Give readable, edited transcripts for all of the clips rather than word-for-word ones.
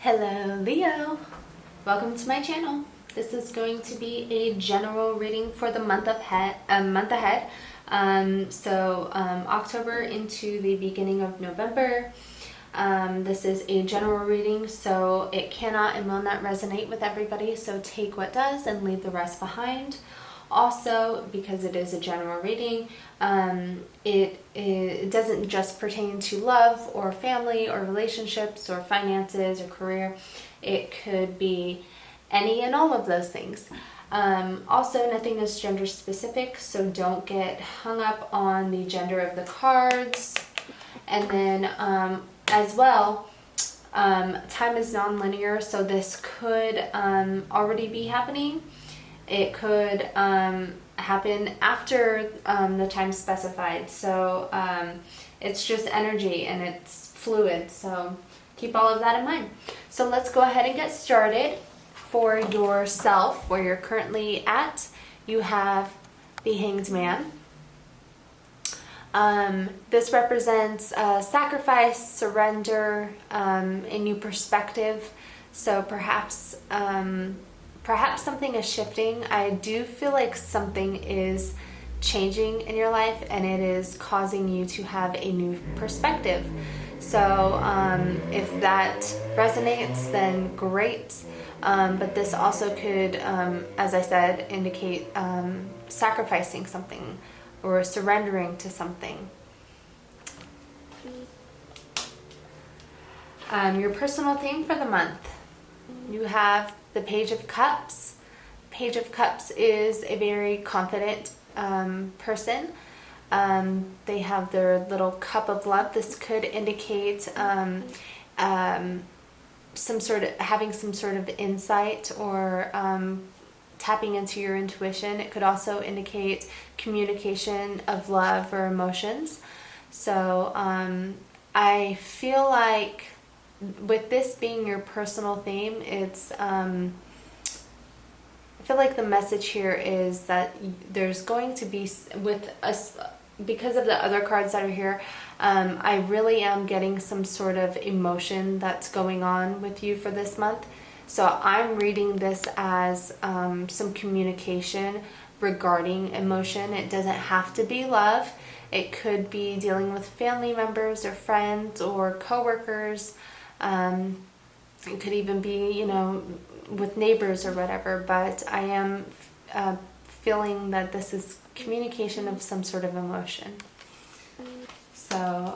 Hello Leo, welcome to my channel. This is going to be a general reading for the month ahead. October into the beginning of November. This is a general reading, so it cannot and will not resonate with everybody, so take what does and leave the rest behind. Also, because it is a general reading, it doesn't just pertain to love or family or relationships or finances or career. It could be any and all of those things. Also, nothing is gender specific, so don't get hung up on the gender of the cards. And then as well, time is non-linear, so this could already be happening. It could happen after the time specified. So it's just energy and it's fluid. So keep all of that in mind. So let's go ahead and get started. For yourself, where you're currently at, you have the Hanged Man. This represents sacrifice, surrender, a new perspective. So perhaps something is shifting. I do feel like something is changing in your life and it is causing you to have a new perspective. So if that resonates, then great. But this also could, as I said, indicate sacrificing something or surrendering to something. Your personal theme for the month. You have the Page of Cups. Page of Cups is a very confident person. They have their little cup of love. This could indicate having some sort of insight or tapping into your intuition. It could also indicate communication of love or emotions. So I feel like with this being your personal theme, it's I feel like the message here is that there's going to be, with us, because of the other cards that are here, I really am getting some sort of emotion that's going on with you for this month. So I'm reading this as some communication regarding emotion. It doesn't have to be love. It could be dealing with family members or friends or coworkers. It could even be, with neighbors or whatever, but I am feeling that this is communication of some sort of emotion. So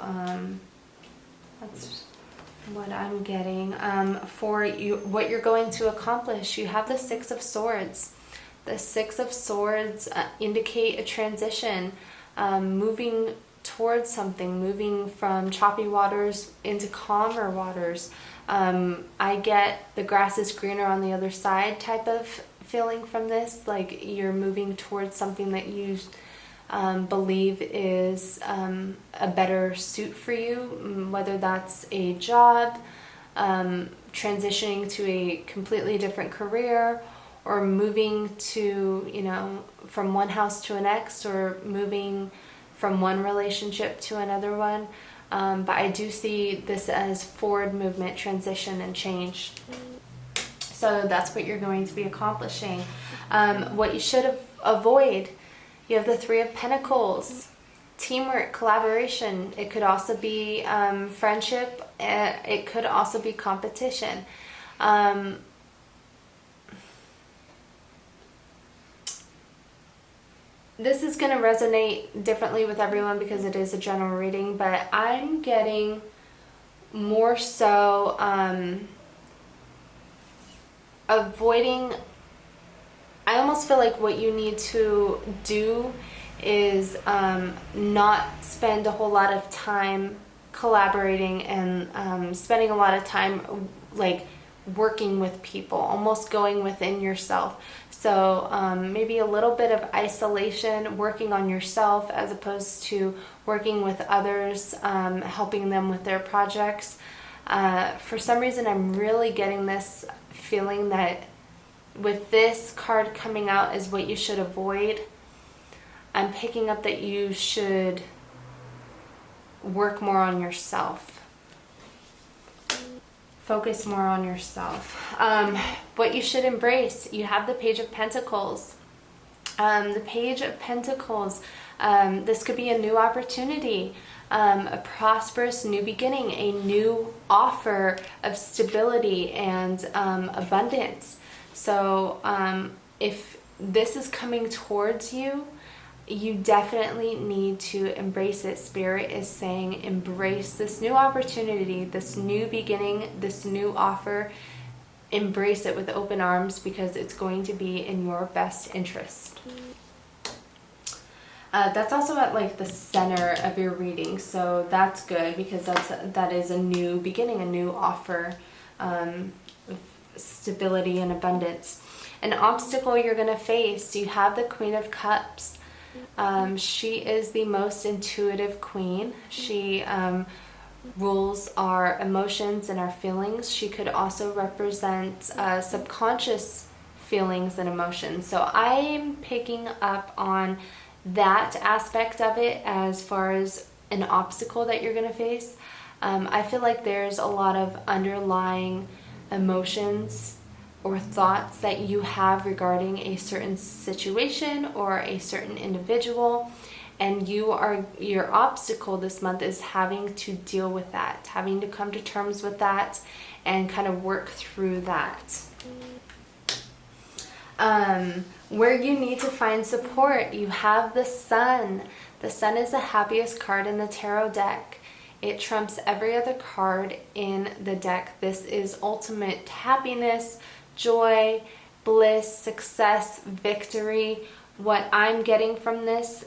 that's what I'm getting. For you, what you're going to accomplish, you have the Six of Swords. The Six of Swords indicate a transition, moving towards something, moving from choppy waters into calmer waters. I get the grass is greener on the other side type of feeling from this, like you're moving towards something that you believe is a better suit for you, whether that's a job, transitioning to a completely different career, or moving to, from one house to the next, or moving from one relationship to another one. But I do see this as forward movement, transition, and change. So that's what you're going to be accomplishing. What you should avoid, you have the Three of Pentacles. Teamwork, collaboration. It could also be friendship. It could also be competition. This is going to resonate differently with everyone because it is a general reading, but I'm getting more so avoiding. I almost feel like what you need to do is not spend a whole lot of time collaborating and spending a lot of time like working with people, almost going within yourself. So maybe a little bit of isolation, working on yourself as opposed to working with others, helping them with their projects. For some reason, I'm really getting this feeling that with this card coming out is what you should avoid. I'm picking up that you should work more on yourself. Focus more on yourself. What you should embrace, you have the Page of Pentacles. The Page of Pentacles, this could be a new opportunity, a prosperous new beginning, a new offer of stability and abundance. So if this is coming towards you, you definitely need to embrace it. Spirit is saying embrace this new opportunity, this new beginning, this new offer. Embrace it with open arms because it's going to be in your best interest. That's also at like the center of your reading, so that's good because that is a new beginning, a new offer of stability and abundance. An obstacle you're going to face, you have the Queen of Cups. She is the most intuitive queen. She rules our emotions and our feelings. She could also represent subconscious feelings and emotions. So I'm picking up on that aspect of it as far as an obstacle that you're going to face. I feel like there's a lot of underlying emotions or thoughts that you have regarding a certain situation or a certain individual, and your obstacle this month is having to deal with that, having to come to terms with that and kind of work through that. Where you need to find support, you have the Sun. The Sun is the happiest card in the tarot deck. It trumps every other card in the deck. This is ultimate happiness, joy, bliss, success, victory. What I'm getting from this,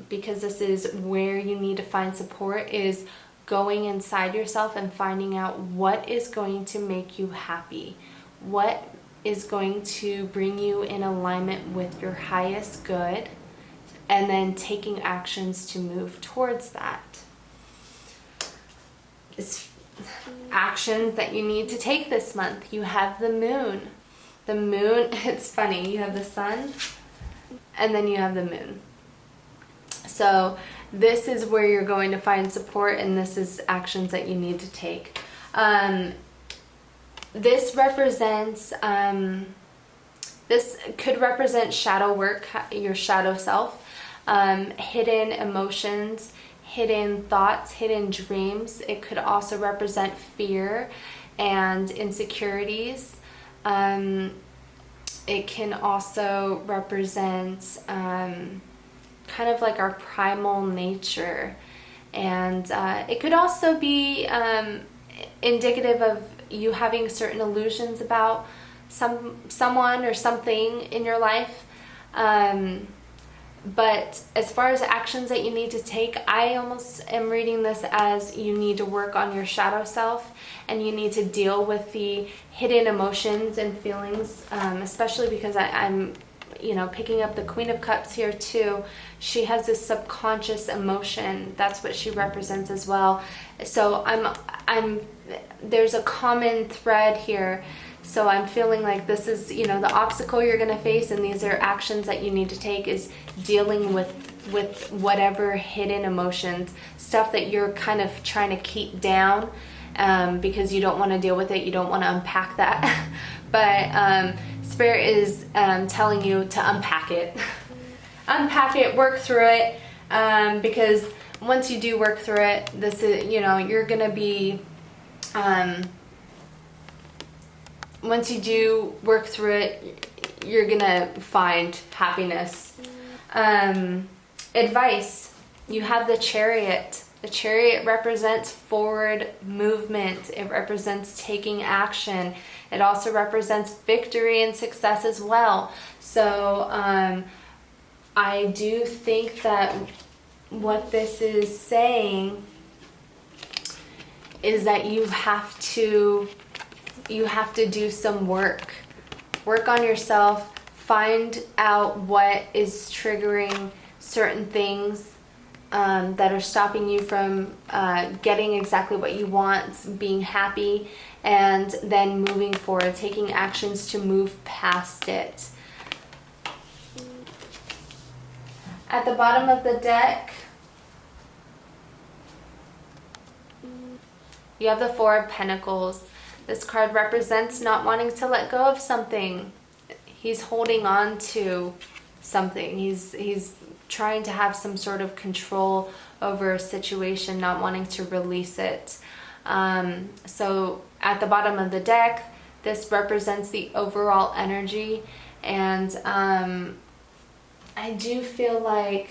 because this is where you need to find support, is going inside yourself and finding out what is going to make you happy. What is going to bring you in alignment with your highest good, and then taking actions to move towards that. It's actions that you need to take this month. You have the Moon. The Moon, it's funny, you have the Sun and then you have the Moon. So this is where you're going to find support, and this is actions that you need to take. This represents, this could represent shadow work, your shadow self, hidden emotions, hidden thoughts, hidden dreams. It could also represent fear and insecurities. It can also represent kind of like our primal nature. And it could also be indicative of you having certain illusions about someone or something in your life. But as far as actions that you need to take, I almost am reading this as you need to work on your shadow self, and you need to deal with the hidden emotions and feelings, especially because I'm picking up the Queen of Cups here too. She has this subconscious emotion. That's what she represents as well. So there's a common thread here. So I'm feeling like this is, the obstacle you're going to face, and these are actions that you need to take, is dealing with whatever hidden emotions, stuff that you're kind of trying to keep down because you don't want to deal with it, you don't want to unpack that. But Spirit is telling you to unpack it. Unpack it, work through it, because once you do work through it, this is, you're going to be... once you do work through it, you're gonna find happiness. Advice. You have the Chariot. The Chariot represents forward movement. It represents taking action. It also represents victory and success as well. So I do think that what this is saying is that you have to do some work on yourself, find out what is triggering certain things that are stopping you from getting exactly what you want, being happy, and then moving forward, taking actions to move past it. At the bottom of the deck, you have the Four of Pentacles. This card represents not wanting to let go of something. He's holding on to something. He's trying to have some sort of control over a situation, not wanting to release it. So at the bottom of the deck, this represents the overall energy, and I do feel like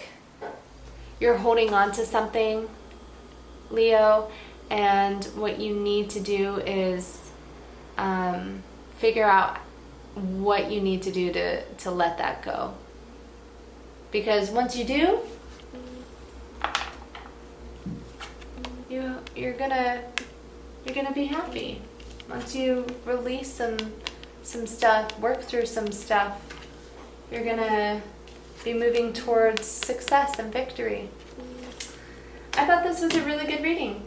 you're holding on to something, Leo, and what you need to do is figure out what you need to do to let that go. Because once you do, you're gonna be happy. Once you release some stuff, work through some stuff, you're gonna be moving towards success and victory. I thought this was a really good reading.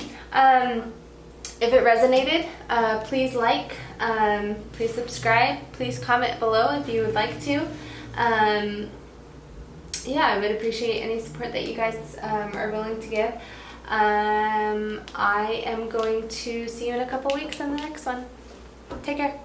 If it resonated, please like, please subscribe, please comment below if you would like to. Yeah, I would appreciate any support that you guys are willing to give. I am going to see you in a couple weeks in the next one. Take care.